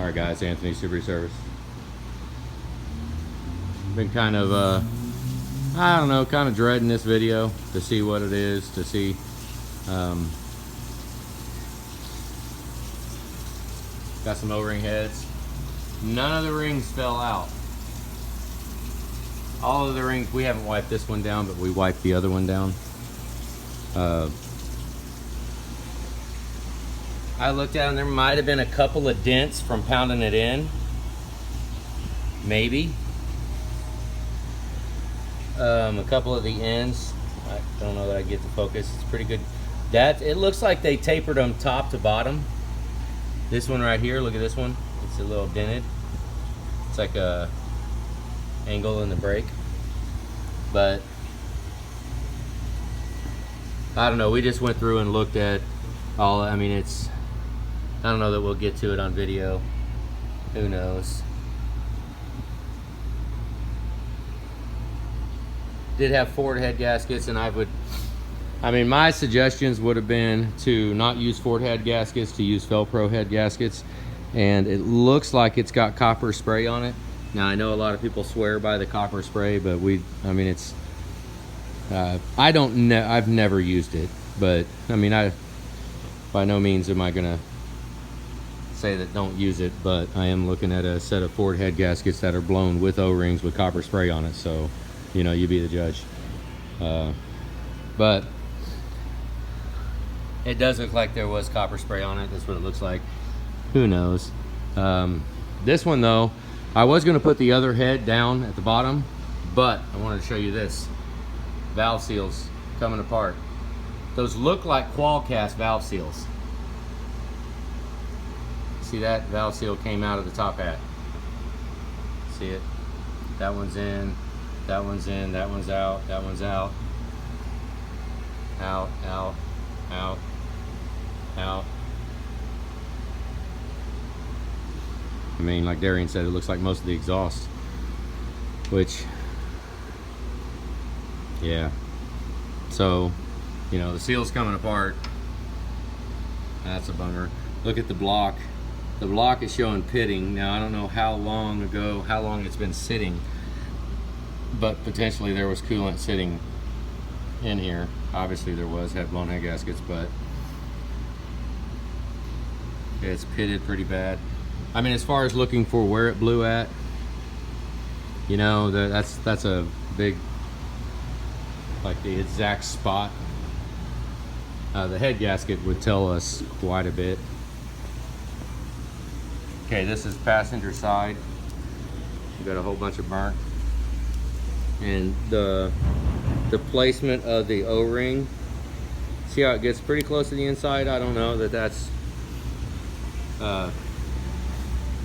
All right, guys, Anthony, Super Service. Been kind of, I don't know, kind of dreading this video to see what it is, to see, got some O-ring heads. None of the rings fell out. All of the rings, we haven't wiped this one down, but we wiped the other one down. I looked at them, there might have been a couple of dents from pounding it in. Maybe. A couple of the ends. I don't know that I get the focus. It's pretty good. It looks like they tapered them top to bottom. This one right here, look at this one. It's a little dented. It's like a angle in the brake. But I don't know, we just went through and looked at all, I mean, it's, I don't know that we'll get to it on video. Who knows? Did have Ford head gaskets, and I mean, my suggestions would have been to not use Ford head gaskets, to use Felpro head gaskets. And it looks like it's got copper spray on it. Now, I know a lot of people swear by the copper spray, but I mean, it's, I've never used it, but I mean, by no means am I gonna say that don't use it, but I am looking at a set of Ford head gaskets that are blown with O-rings with copper spray on it, so, you know, you be the judge. But it does look like there was copper spray on it. That's what it looks like. Who knows? This one though, I was gonna put the other head down at the bottom, but I wanted to show you this. Valve seals coming apart. Those look like qual cast valve seals. See that? Valve seal came out of the top hat. See it? That one's in, that one's in, that one's out, that one's out. Out, out, out, out. I mean, like Darian said, it looks like most of the exhaust, which, yeah. So, you know, the seal's coming apart. That's a bummer. Look at the block. The block is showing pitting. Now, I don't know how long it's been sitting, but potentially there was coolant sitting in here. Obviously there was, had blown head gaskets, but it's pitted pretty bad. I mean, as far as looking for where it blew at, you know, that's a big, like the exact spot. The head gasket would tell us quite a bit. Okay, this is passenger side. We got a whole bunch of burnt. And the placement of the O-ring, see how it gets pretty close to the inside? I don't know that that's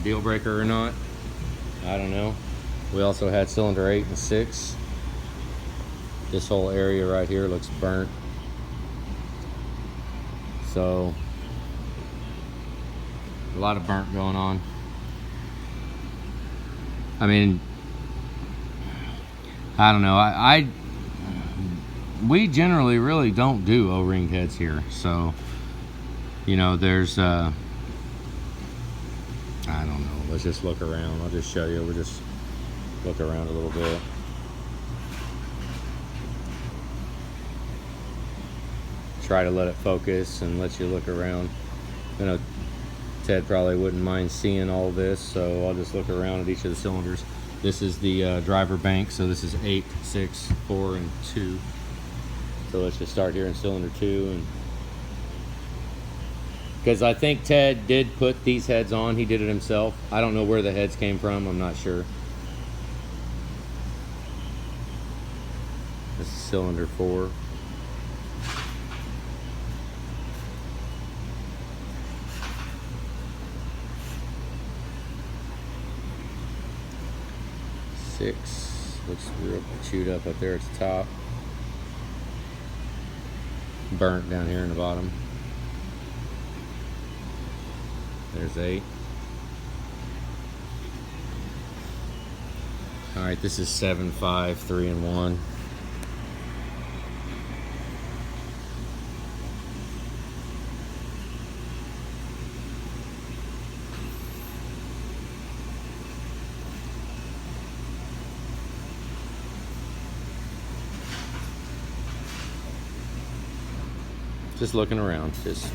deal breaker or not. I don't know. We also had cylinder 8 and 6. This whole area right here looks burnt. So a lot of burnt going on. I mean, I don't know. We generally really don't do O-ring heads here, so you know, there's I don't know. Let's just look around. I'll just show you. We'll just look around a little bit. Try to let it focus and let you look around. I know Ted probably wouldn't mind seeing all this, so I'll just look around at each of the cylinders. This is the driver bank, so this is 8, 6, 4, and 2. So let's just start here in cylinder 2, and because I think Ted did put these heads on. He did it himself. I don't know where the heads came from. I'm not sure. This is cylinder 4. Looks real chewed up there at the top. Burnt down here in the bottom. There's 8. All right, this is 7, 5, 3, and 1. Just looking around. Just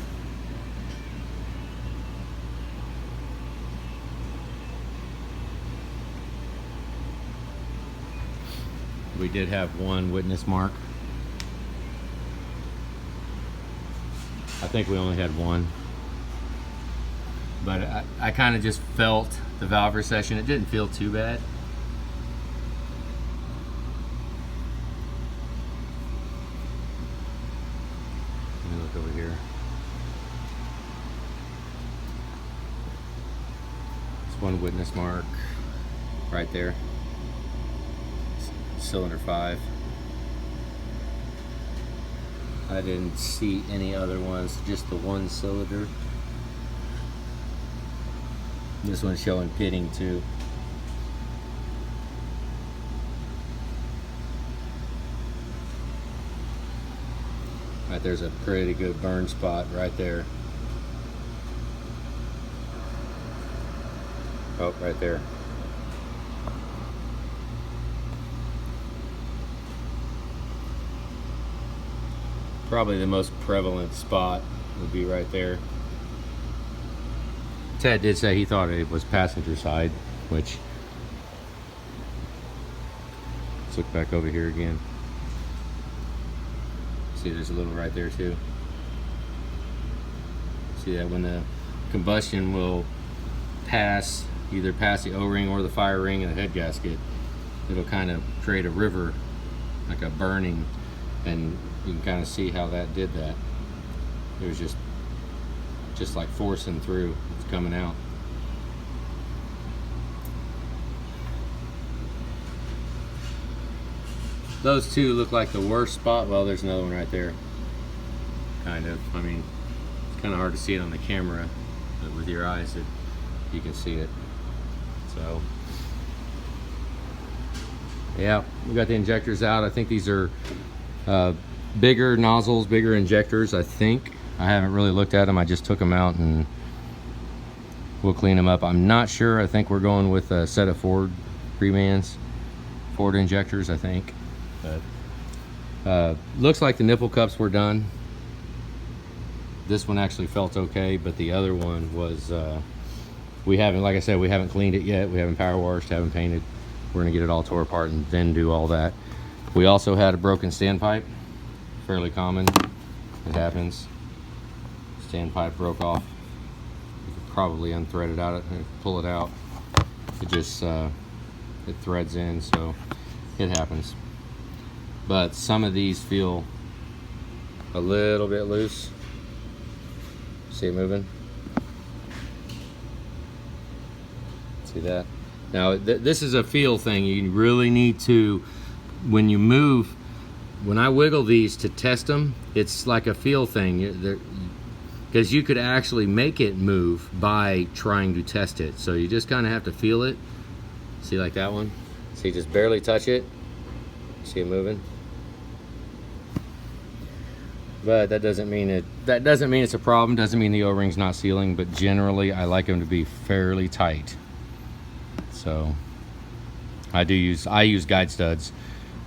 we did have one witness mark. I think we only had one. But I kind of just felt the valve recession. It didn't feel too bad. Let me look over here. There's one witness mark right there. Cylinder 5. I didn't see any other ones, just the one cylinder. This one's showing pitting too. Right, there's a pretty good burn spot right there. Oh, right there. Probably the most prevalent spot would be right there. Ted did say he thought it was passenger side, which, let's look back over here again. See, there's a little right there too. See that when the combustion will pass, either pass the O-ring or the fire ring and the head gasket, it'll kind of create a river, like a burning, and you can kind of see how that did that. It was just like forcing through. It's coming out. Those two look like the worst spot. Well, there's another one right there. Kind of. I mean, it's kind of hard to see it on the camera, but with your eyes, you can see it. So, yeah, we got the injectors out. I think these are bigger nozzles, bigger injectors, I think. I haven't really looked at them. I just took them out and we'll clean them up. I'm not sure. I think we're going with a set of Ford remans, Ford injectors, I think. But looks like the nipple cups were done. This one actually felt okay, but the other one was, we haven't, like I said, we haven't cleaned it yet. We haven't power washed, haven't painted. We're gonna get it all tore apart and then do all that. We also had a broken standpipe, fairly common. It happens. Standpipe broke off. You could probably unthread it out and pull it out. It just it threads in, so it happens. But some of these feel a little bit loose. See it moving? See that? Now this is a feel thing. You really need to, when you move, when I wiggle these to test them, it's like a feel thing. Because you could actually make it move by trying to test it. So you just kind of have to feel it. See, like that one? See, just barely touch it. See it moving? But that doesn't mean it's a problem. Doesn't mean the O-ring's not sealing. But generally, I like them to be fairly tight. So I use guide studs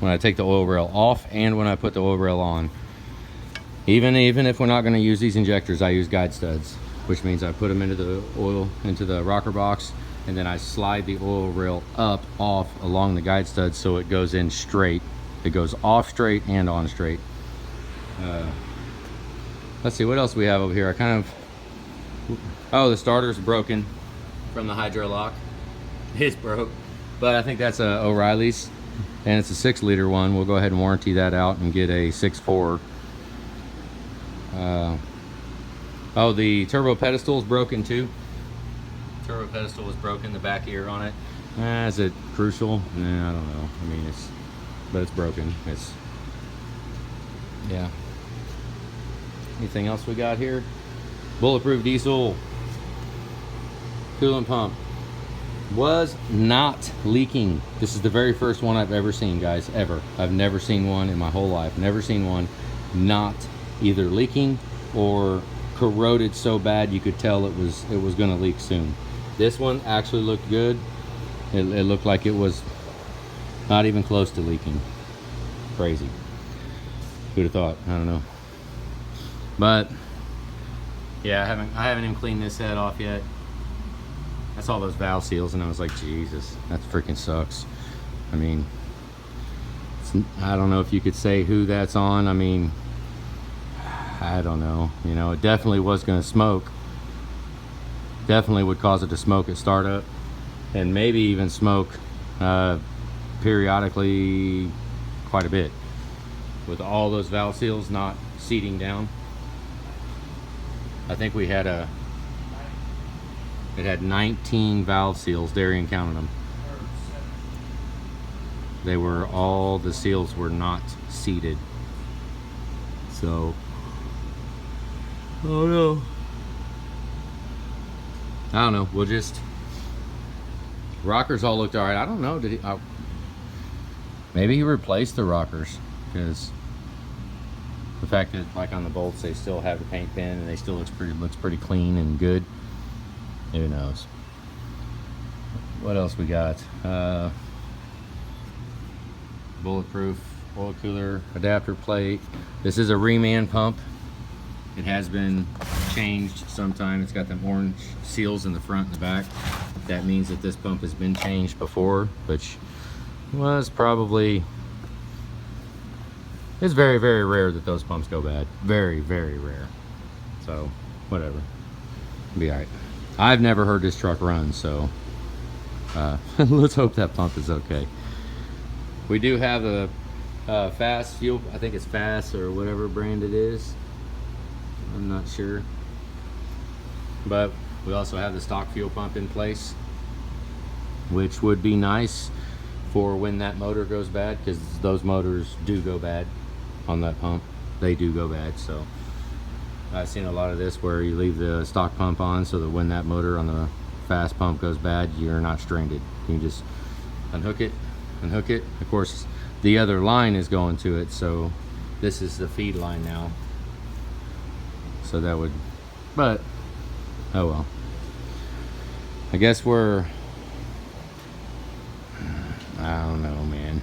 when I take the oil rail off and when I put the oil rail on. Even if we're not going to use these injectors, I use guide studs, which means I put them into the rocker box, and then I slide the oil rail off along the guide studs so it goes in straight. It goes off straight and on straight. Let's see what else we have over here. Oh, the starter's broken from the hydro lock. It's broke, but I think that's a O'Reilly's, and it's a 6-liter one. We'll go ahead and warranty that out and get a 6.4. Oh, the turbo pedestal is broken too. Turbo pedestal was broken, the back ear on it. Is it crucial? Nah, I don't know. I mean, but it's broken. Yeah. Anything else we got here? Bulletproof diesel coolant pump was not leaking. This is the very first one I've ever seen, guys, ever. I've never seen one in my whole life. Never seen one not either leaking or corroded so bad you could tell it was going to leak soon. This one actually looked good. It looked like it was not even close to leaking. Crazy. Who'd have thought? I don't know. But yeah, I haven't even cleaned this head off yet. I saw those valve seals and I was like, Jesus, that freaking sucks. I mean, I don't know if you could say who that's on. I mean, I don't know. You know, it definitely was going to smoke. Definitely would cause it to smoke at startup, and maybe even smoke periodically quite a bit with all those valve seals not seating down. I think it had 19 valve seals. Darian counted them. All the seals were not seated. So, oh no. I don't know. We'll just, rockers all looked all right. I don't know. Did he? Maybe he replaced the rockers, because the fact that, like, on the bolts they still have the paint pen and they still looks pretty clean and good. Who knows? What else we got? Bulletproof oil cooler adapter plate. This is a reman pump. It has been changed sometime. It's got them orange seals in the front and the back. That means that this pump has been changed before, which was probably, it's very, very rare that those pumps go bad. Very, very rare. So, whatever. It'll be all right. I've never heard this truck run, so let's hope that pump is okay. We do have a fast fuel. I think it's fast or whatever brand it is. I'm not sure. But we also have the stock fuel pump in place, which would be nice for when that motor goes bad, because those motors do go bad on that pump. They do go bad. So I've seen a lot of this where you leave the stock pump on so that when that motor on the fast pump goes bad, you're not stranded. You can just unhook it. Of course, the other line is going to it, so this is the feed line now. So that would, but oh well. I guess I don't know, man.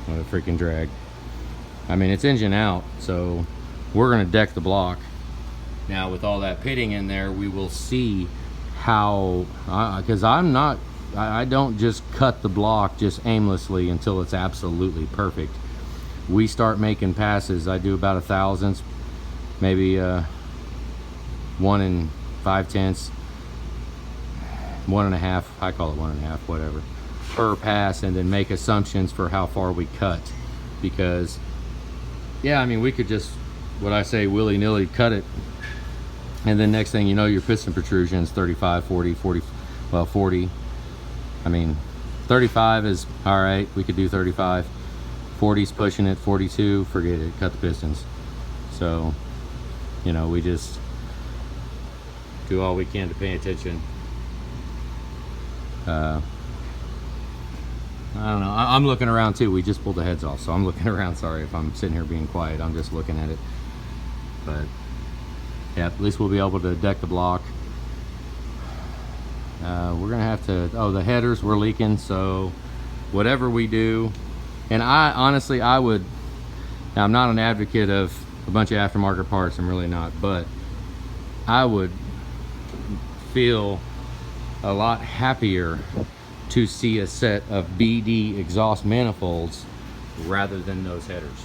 What a freaking drag. I mean, it's engine out, so we're gonna deck the block. Now with all that pitting in there, we will see how, because I don't just cut the block just aimlessly until it's absolutely perfect. We start making passes. I do about 1/1000, maybe 1 5/10, 1.5. I call it 1.5, whatever, per pass, and then make assumptions for how far we cut. Because, yeah, I mean, we could just, what I say, willy-nilly cut it, and then next thing you know, your piston protrusion is 35, 40, well, 40. I mean, 35 is all right. We could do 35. 40's pushing it. 42, forget it. Cut the pistons. So, you know, we just do all we can to pay attention. I don't know. I'm looking around too. We just pulled the heads off, so I'm looking around. Sorry if I'm sitting here being quiet. I'm just looking at it. But yeah, at least we'll be able to deck the block. We're gonna have to, oh, the headers were leaking, so whatever we do, and I honestly, now I'm not an advocate of a bunch of aftermarket parts, I'm really not, but I would feel a lot happier to see a set of BD exhaust manifolds rather than those headers.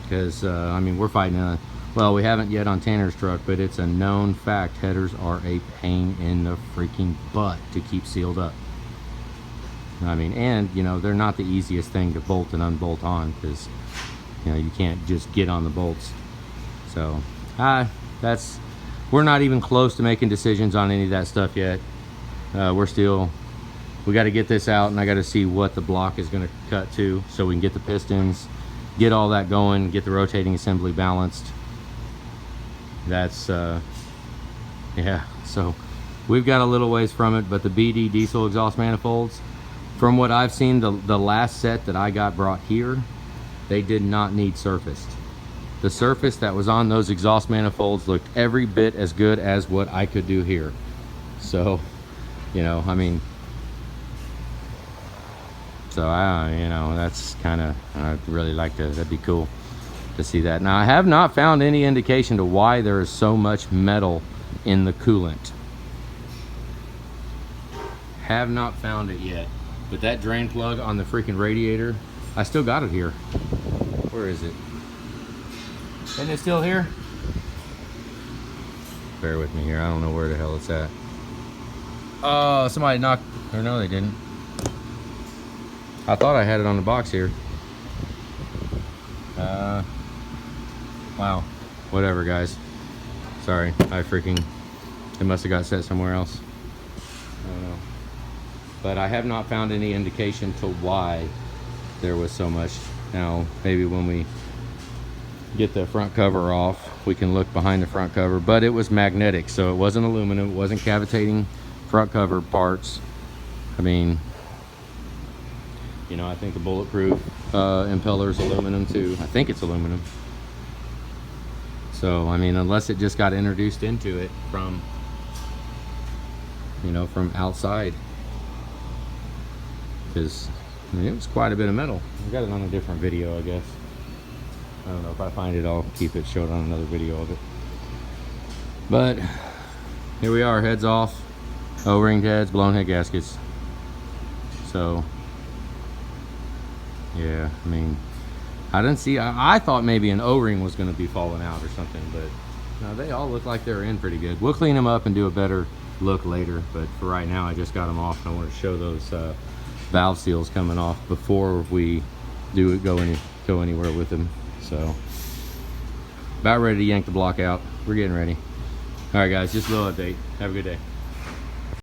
Because, I mean, we're fighting well, we haven't yet on Tanner's truck, but it's a known fact. Headers are a pain in the freaking butt to keep sealed up. I mean, and, you know, they're not the easiest thing to bolt and unbolt on, because, you know, you can't just get on the bolts. So, we're not even close to making decisions on any of that stuff yet. We got to get this out, and I got to see what the block is going to cut to, so we can get the pistons, get all that going, get the rotating assembly balanced. That's yeah, so we've got a little ways from it. But the BD diesel exhaust manifolds, from what I've seen, the last set that I got brought here, they did not need surfaced. The surface that was on those exhaust manifolds looked every bit as good as what I could do here. So, you know, I mean, so you know, that's kind of, I'd really like to, that'd be cool. to see that. Now I have not found any indication to why there is so much metal in the coolant. Have not found it yet. But that drain plug on the freaking radiator, I still got it here. Where is it? Isn't it still here? Bear with me here. I don't know where the hell it's at. Oh, somebody knocked, or no, they didn't. I thought I had it on the box here. Wow. Whatever, guys. Sorry. It must have got set somewhere else. I don't know. But I have not found any indication to why there was so much. Now, maybe when we get the front cover off, we can look behind the front cover. But it was magnetic, so it wasn't aluminum. It wasn't cavitating front cover parts. I mean, you know, I think the bulletproof impeller is aluminum too. I think it's aluminum. So, I mean, unless it just got introduced into it from, you know, from outside. Because, I mean, it was quite a bit of metal. I got it on a different video, I guess. I don't know, if I find it, I'll keep it showed on another video of it. But, here we are, heads off. O-ringed heads, blown head gaskets. So, yeah, I mean, I didn't see, I thought maybe an O-ring was going to be falling out or something, but no, they all look like they're in pretty good. We'll clean them up and do a better look later, but for right now I just got them off. I want to show those valve seals coming off before we do it, go anywhere with them. So, about ready to yank the block out. We're getting ready. All right, guys, just a little update. Have a good day.